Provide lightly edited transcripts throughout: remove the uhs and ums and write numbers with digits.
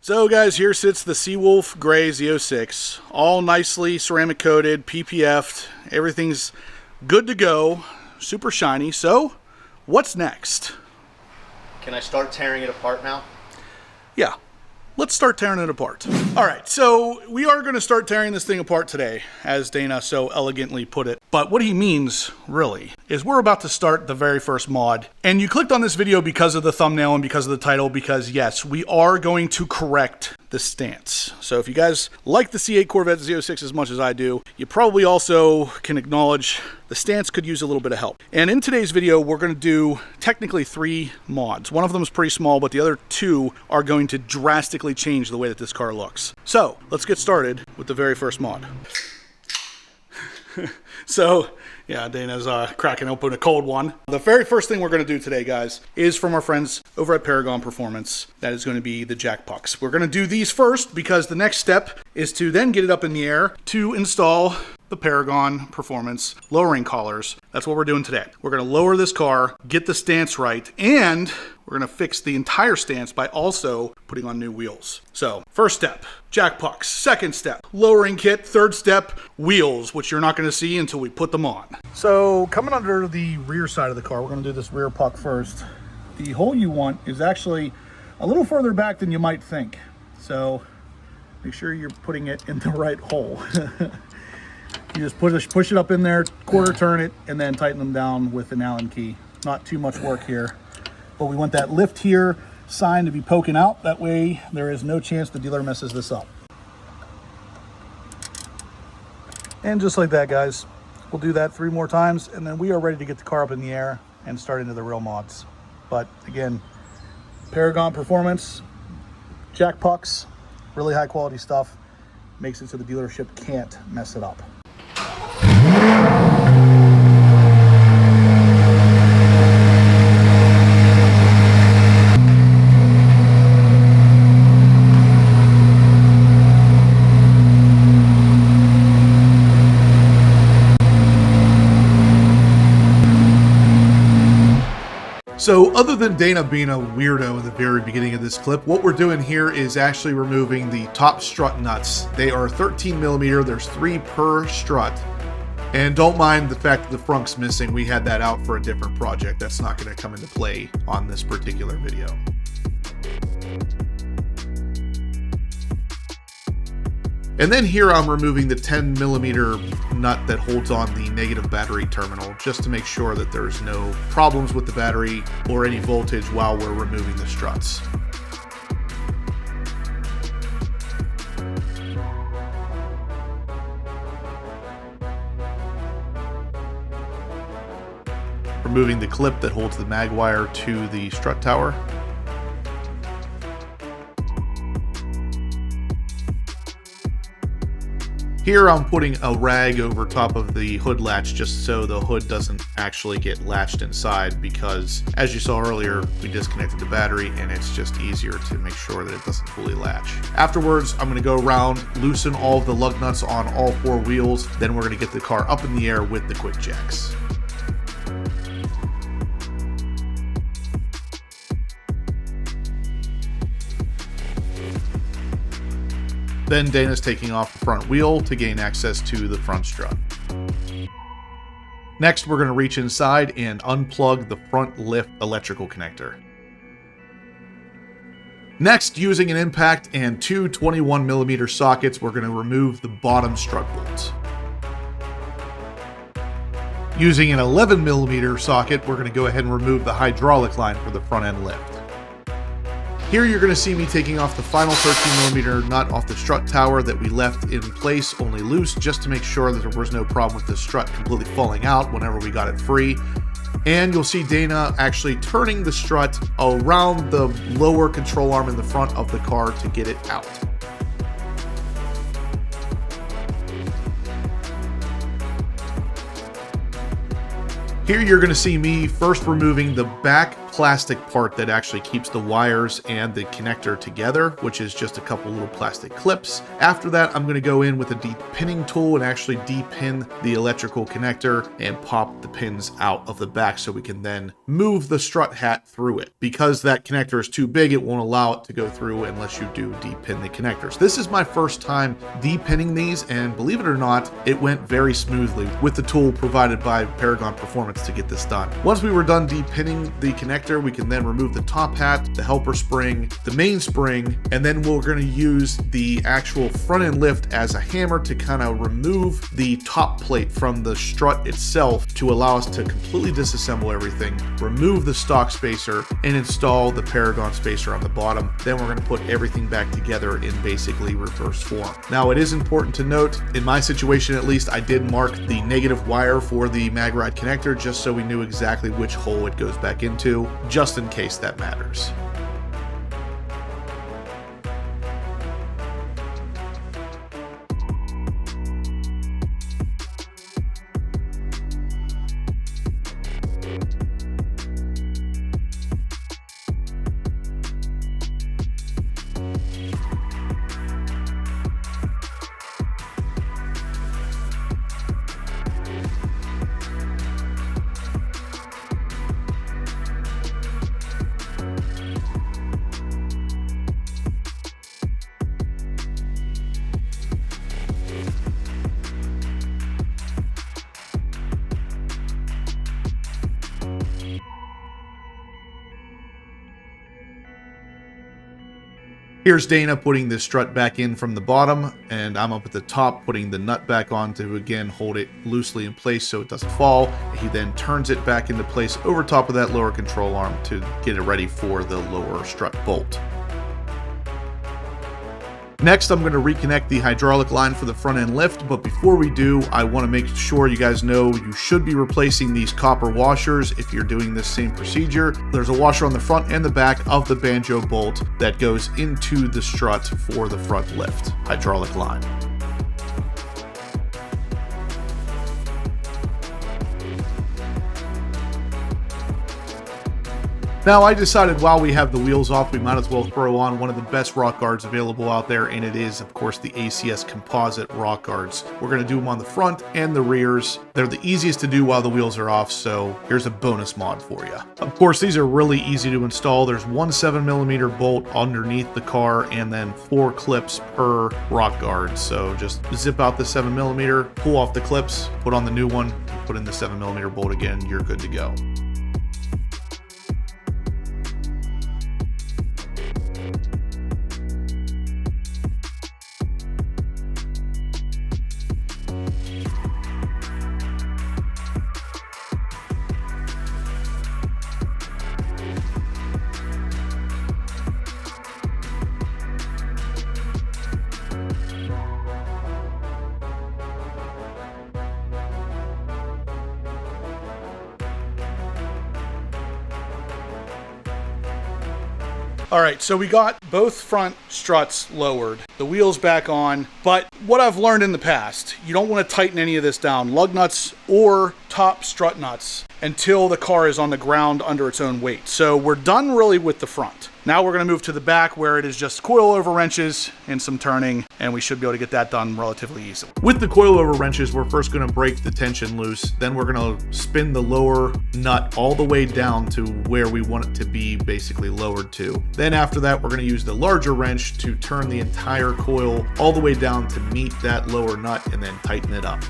So guys, here sits the Seawolf Gray Z06, all nicely ceramic coated, PPF'd, everything's good to go, super shiny. So, what's next? Can I start tearing it apart now? Yeah, let's start tearing it apart. All right, so we are going to start tearing this thing apart today, as Dana so elegantly put it. But what he means, really, is we're about to start the very first mod. And you clicked on this video because of the thumbnail and because of the title, because yes, we are going to correct the stance. So if you guys like the C8 Corvette Z06 as much as I do, you probably also can acknowledge the stance could use a little bit of help. And in today's video, we're going to do technically 3 mods. One of them is pretty small, but the other 2 are going to drastically change the way that this car looks. So let's get started with the very first mod. So, yeah, Dana's cracking open a cold one. The very first thing we're going to do today, guys, is from our friends over at Paragon Performance. That is going to be the jack pucks. We're going to do these first because the next step is to then get it up in the air to install the Paragon Performance lowering collars. That's what we're doing today. We're going to lower this car, get the stance right, and we're going to fix the entire stance by also putting on new wheels. So, first step, jack pucks. Second step, lowering kit. Third step, wheels, which you're not going to see until we put them on. So, coming under the rear side of the car, we're going to do this rear puck first. The hole you want is actually a little further back than you might think. So, make sure you're putting it in the right hole. You just push it up in there, quarter turn it, and then tighten them down with an Allen key. Not too much work here. But we want that lift here sign to be poking out. That way there is no chance the dealer messes this up. And just like that, guys, we'll do that 3 more times, and then we are ready to get the car up in the air and start into the real mods. But again, Paragon Performance, jack pucks, really high quality stuff. Makes it so the dealership can't mess it up. So other than Dana being a weirdo in the very beginning of this clip, what we're doing here is actually removing the top strut nuts. They are 13 millimeter, there's 3 per strut. And don't mind the fact that the frunk's missing, we had that out for a different project. That's not gonna come into play on this particular video. And then here I'm removing the 10 millimeter nut that holds on the negative battery terminal, just to make sure that there's no problems with the battery or any voltage while we're removing the struts. Removing the clip that holds the mag wire to the strut tower. Here I'm putting a rag over top of the hood latch just so the hood doesn't actually get latched inside, because as you saw earlier, we disconnected the battery and it's just easier to make sure that it doesn't fully latch. Afterwards, I'm going to go around, loosen all of the lug nuts on all 4 wheels, then we're going to get the car up in the air with the quick jacks. Then Dana's taking off the front wheel to gain access to the front strut. Next, we're going to reach inside and unplug the front lift electrical connector. Next, using an impact and 2 21 millimeter sockets, we're going to remove the bottom strut bolts. Using an 11 millimeter socket, we're going to go ahead and remove the hydraulic line for the front end lift. Here you're going to see me taking off the final 13mm nut off the strut tower that we left in place only loose, just to make sure that there was no problem with the strut completely falling out whenever we got it free. And you'll see Dana actually turning the strut around the lower control arm in the front of the car to get it out. Here you're going to see me first removing the back plastic part that actually keeps the wires and the connector together, which is just a couple little plastic clips. After that, I'm going to go in with a de-pinning tool and actually de-pin the electrical connector and pop the pins out of the back so we can then move the strut hat through it. Because that connector is too big, it won't allow it to go through unless you do de-pin the connectors. This is my first time de-pinning these, and believe it or not, it went very smoothly with the tool provided by Paragon Performance to get this done. Once we were done de-pinning the connector, we can then remove the top hat, the helper spring, the main spring, and then we're going to use the actual front end lift as a hammer to kind of remove the top plate from the strut itself to allow us to completely disassemble everything, remove the stock spacer, and install the Paragon spacer on the bottom. Then we're going to put everything back together in basically reverse form. Now, it is important to note, in my situation at least, I did mark the negative wire for the mag ride connector just so we knew exactly which hole it goes back into, just in case that matters. Here's Dana putting the strut back in from the bottom, and I'm up at the top putting the nut back on to again hold it loosely in place so it doesn't fall. He then turns it back into place over top of that lower control arm to get it ready for the lower strut bolt. Next, I'm going to reconnect the hydraulic line for the front end lift, but before we do, I want to make sure you guys know you should be replacing these copper washers if you're doing this same procedure. There's a washer on the front and the back of the banjo bolt that goes into the strut for the front lift hydraulic line. Now, I decided while we have the wheels off, we might as well throw on one of the best rock guards available out there, and it is, of course, the ACS composite rock guards. We're going to do them on the front and the rears. They're the easiest to do while the wheels are off, so here's a bonus mod for you. Of course, these are really easy to install. There's one 7mm bolt underneath the car and then 4 clips per rock guard. So just zip out the 7mm, pull off the clips, put on the new one, put in the 7mm bolt again, you're good to go. All right, so we got both front struts lowered, the wheels back on, but what I've learned in the past, you don't want to tighten any of this down, lug nuts or top strut nuts, until the car is on the ground under its own weight. So we're done really with the front. Now we're going to move to the back where it is just coilover wrenches and some turning, and we should be able to get that done relatively easily. With the coilover wrenches, we're first going to break the tension loose. Then we're going to spin the lower nut all the way down to where we want it to be basically lowered to. Then after that, we're going to use the larger wrench to turn the entire coil all the way down to meet that lower nut and then tighten it up.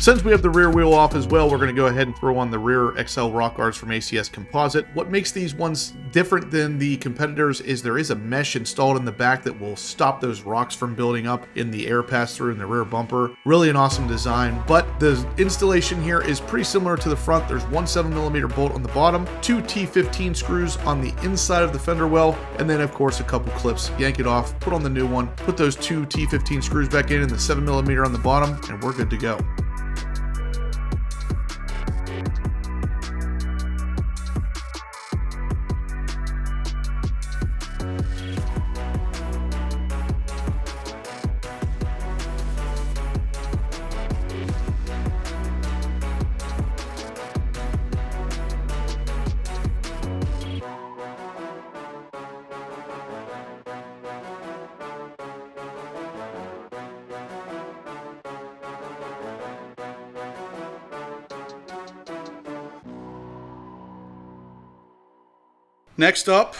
Since we have the rear wheel off as well, we're going to go ahead and throw on the rear XL rock guards from ACS Composite. What makes these ones different than the competitors is there is a mesh installed in the back that will stop those rocks from building up in the air pass-through in the rear bumper. Really an awesome design, but the installation here is pretty similar to the front. There's one 7mm bolt on the bottom, 2 T15 screws on the inside of the fender well, and then of course a couple clips. Yank it off, put on the new one, put those 2 T15 screws back in and the 7mm on the bottom, and we're good to go. Next up,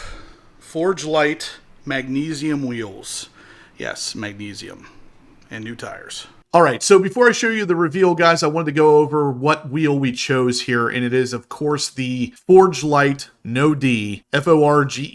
forgelite magnesium wheels. Yes, magnesium. And new tires. All right, so before I show you the reveal, guys, I wanted to go over what wheel we chose here, and it is, of course, the forgelite no D, Forgelite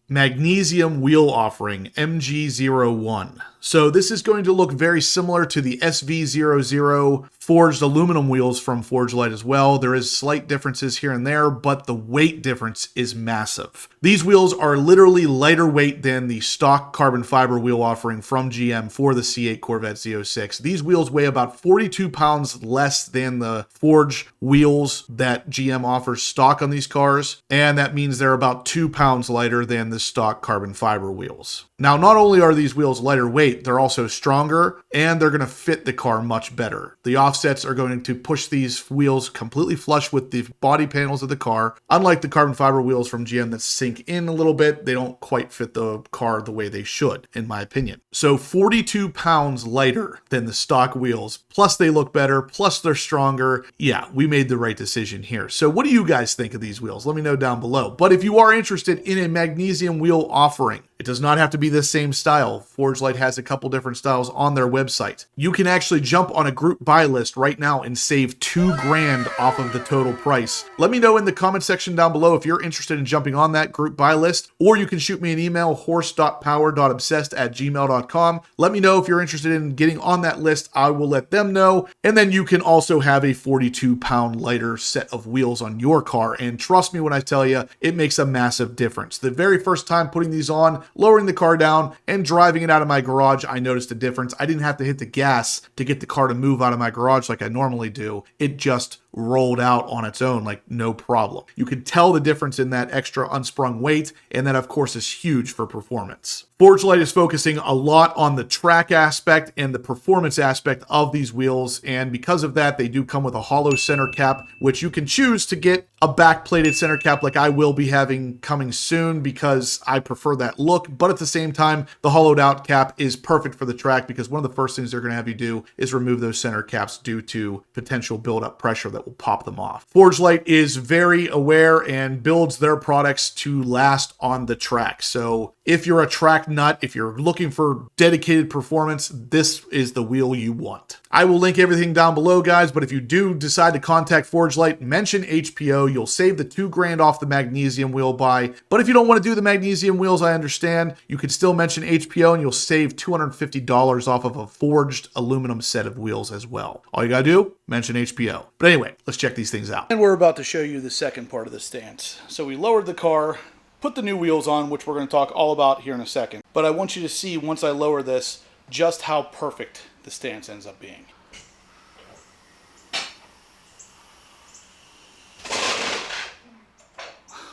magnesium wheel offering, MG01. So this is going to look very similar to the SV00 forged aluminum wheels from Forgelite as well. There is slight differences here and there, but the weight difference is massive. These wheels are literally lighter weight than the stock carbon fiber wheel offering from GM for the C8 Corvette Z06. These wheels weigh about 42 pounds less than the forged wheels that GM offers stock on these cars, and that means they're about 2 pounds lighter than the stock carbon fiber wheels. Now, not only are these wheels lighter weight, they're also stronger, and they're going to fit the car much better. The offsets are going to push these wheels completely flush with the body panels of the car. Unlike the carbon fiber wheels from GM that sink in a little bit, they don't quite fit the car the way they should, in my opinion. So 42 pounds lighter than the stock wheels, plus they look better, plus they're stronger. Yeah, we made the right decision here. So what do you guys think of these wheels? Let me know down below. But if you are interested in a magnesium wheel offering, it does not have to be the same style. Forgelite has a couple different styles on their website. You can actually jump on a group buy list right now and save $2,000 off of the total price. Let me know in the comment section down below if you're interested in jumping on that group buy list, or you can shoot me an email, horse.power.obsessed@gmail.com. Let me know if you're interested in getting on that list. I will let them know. And then you can also have a 42-pound lighter set of wheels on your car. And trust me when I tell you, it makes a massive difference. The very first time putting these on, lowering the car down and driving it out of my garage, I noticed a difference. I didn't have to hit the gas to get the car to move out of my garage like I normally do. It just rolled out on its own like no problem. You can tell the difference in that extra unsprung weight, and that of course is huge for performance. Forgelite is focusing a lot on the track aspect and the performance aspect of these wheels, and because of that, they do come with a hollow center cap, which you can choose to get a back-plated center cap like I will be having coming soon because I prefer that look, but at the same time, the hollowed out cap is perfect for the track because one of the first things they're going to have you do is remove those center caps due to potential buildup pressure that will pop them off. Forgelite is very aware and builds their products to last on the track. So if you're a track nut, if you're looking for dedicated performance, this is the wheel you want. I will link everything down below, guys, but if you do decide to contact Forgelite, mention HPO. You'll save the $2,000 off the magnesium wheel buy. But if you don't want to do the magnesium wheels, I understand. You can still mention HPO and you'll save $250 off of a forged aluminum set of wheels as well. All you gotta do, mention HPO. But anyway, let's check these things out. And we're about to show you the second part of the stance. So we lowered the car, put the new wheels on, which we're going to talk all about here in a second. But I want you to see, once I lower this, just how perfect the stance ends up being.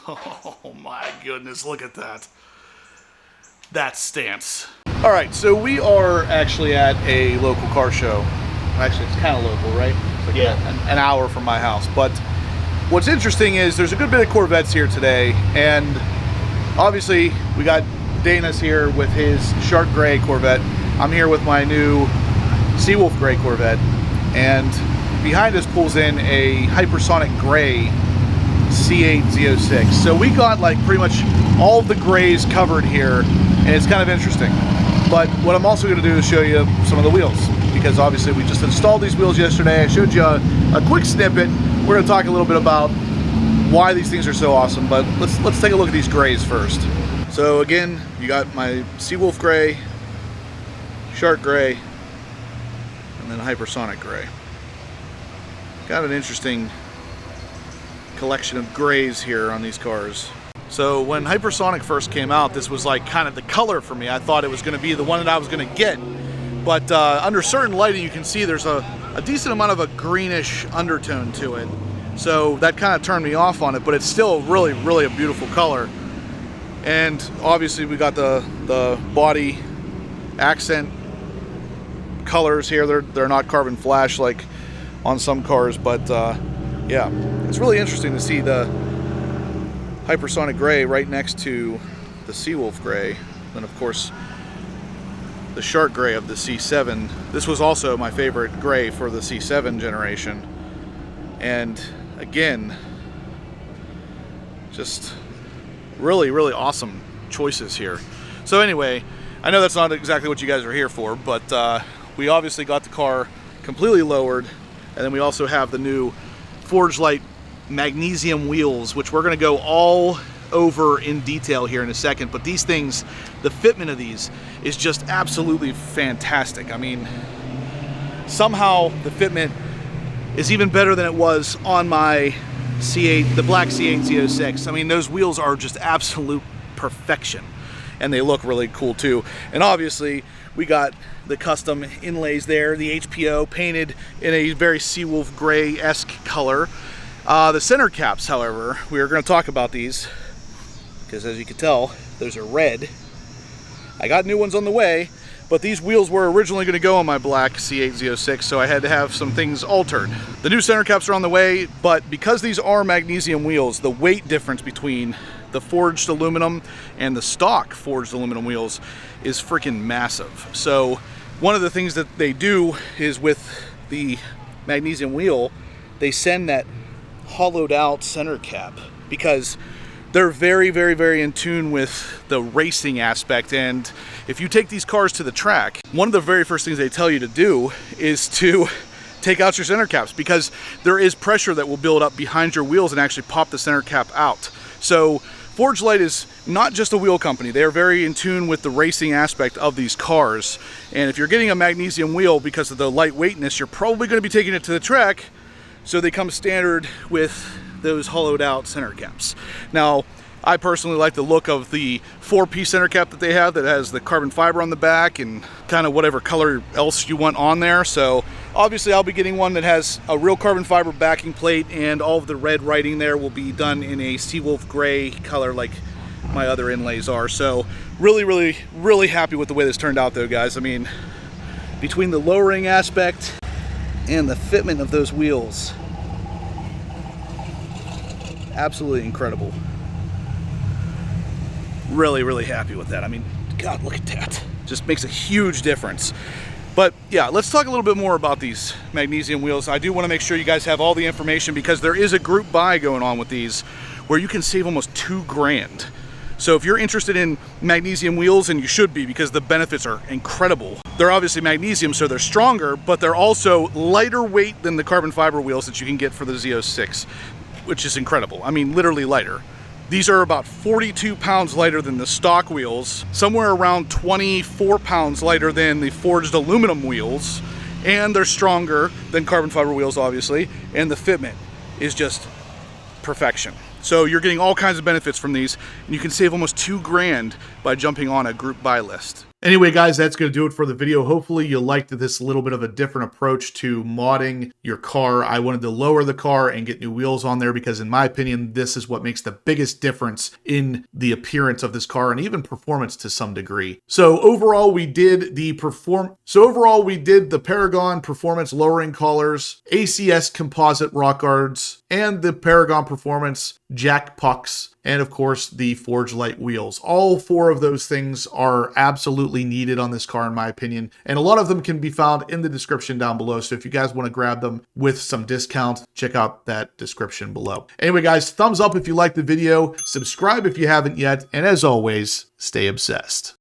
Oh my goodness, look at that. That stance. All right, so we are actually at a local car show. Actually, it's kind of local, right? It's like Yeah. an hour from my house. But what's interesting is there's a good bit of Corvettes here today, and obviously we got Dana's here with his Shark Gray Corvette. I'm here with my new Seawolf Gray Corvette, and behind us pulls in a hypersonic gray C8 Z06. So we got like pretty much all of the grays covered here, and it's kind of interesting. But what I'm also going to do is show you some of the wheels, because obviously we just installed these wheels yesterday. I showed you a quick snippet. We're going to talk a little bit about why these things are so awesome, but let's take a look at these grays first. So again, you got my Seawolf Gray, Shark Gray, and then Hypersonic Gray. Kind of an interesting collection of grays here on these cars. So when Hypersonic first came out, this was like kind of the color for me. I thought it was going to be the one that I was going to get, but under certain lighting you can see there's a decent amount of a greenish undertone to it, so that kind of turned me off on it, but it's still really a beautiful color. And obviously we got the body accent colors here. They're not carbon flash like on some cars, but yeah, it's really interesting to see the Hypersonic Gray right next to the Seawolf Gray. Then of course the Shark Gray of the C7. This was also my favorite gray for the C7 generation. And again, Just really, really awesome choices here. So anyway, I know that's not exactly what you guys are here for, but we obviously got the car completely lowered, and then we also have the new forgelite magnesium wheels, which we're going to go all over in detail here in a second. But these things, the fitment of these is just absolutely fantastic. I mean, somehow the fitment is even better than it was on my C8, the black C8 Z06. I mean, those wheels are just absolute perfection, and they look really cool too. And obviously we got the custom inlays there, the HPO painted in a very Seawolf gray-esque color. The center caps, however, we are going to talk about these because, as you can tell, those are red. I got new ones on the way, but these wheels were originally going to go on my black C8 Z06, so I had to have some things altered. The new center caps are on the way, but because these are magnesium wheels, the weight difference between the forged aluminum and the stock forged aluminum wheels is freaking massive. So one of the things that they do is with the magnesium wheel, they send that hollowed out center cap because they're very, very, very in tune with the racing aspect. And if you take these cars to the track, one of the very first things they tell you to do is to take out your center caps, because there is pressure that will build up behind your wheels and actually pop the center cap out. So Forgelite is not just a wheel company. They are very in tune with the racing aspect of these cars. And if you're getting a magnesium wheel because of the lightweightness, you're probably going to be taking it to the track. So they come standard with those hollowed out center caps. Now, I personally like the look of the 4-piece center cap that they have that has the carbon fiber on the back and kind of whatever color else you want on there. So obviously I'll be getting one that has a real carbon fiber backing plate, and all of the red writing there will be done in a Seawolf gray color like my other inlays are. So really, really, really happy with the way this turned out though, guys. I mean, between the lowering aspect and the fitment of those wheels, absolutely incredible. Really, really happy with that. I mean, God, look at that. Just makes a huge difference. But yeah, let's talk a little bit more about these magnesium wheels. I do want to make sure you guys have all the information, because there is a group buy going on with these where you can save almost $2,000. So if you're interested in magnesium wheels, and you should be, because the benefits are incredible. They're obviously magnesium, so they're stronger, but they're also lighter weight than the carbon fiber wheels that you can get for the Z06, which is incredible. I mean, literally lighter. These are about 42 pounds lighter than the stock wheels, somewhere around 24 pounds lighter than the forged aluminum wheels, and they're stronger than carbon fiber wheels, obviously, and the fitment is just perfection. So you're getting all kinds of benefits from these, and you can save almost $2,000 by jumping on a group buy list. Anyway, guys, that's going to do it for the video. Hopefully you liked this little bit of a different approach to modding your car. I wanted to lower the car and get new wheels on there because, in my opinion, this is what makes the biggest difference in the appearance of this car and even performance to some degree. So overall, we did the Paragon Performance lowering collars, ACS composite rock guards, and the Paragon Performance jack pucks, and of course the Forgelite wheels. All 4 of those things are absolutely needed on this car, in my opinion, and a lot of them can be found in the description down below. So if you guys want to grab them with some discount, check out that description below. Anyway, guys, thumbs up if you liked the video, subscribe if you haven't yet, and as always, stay obsessed.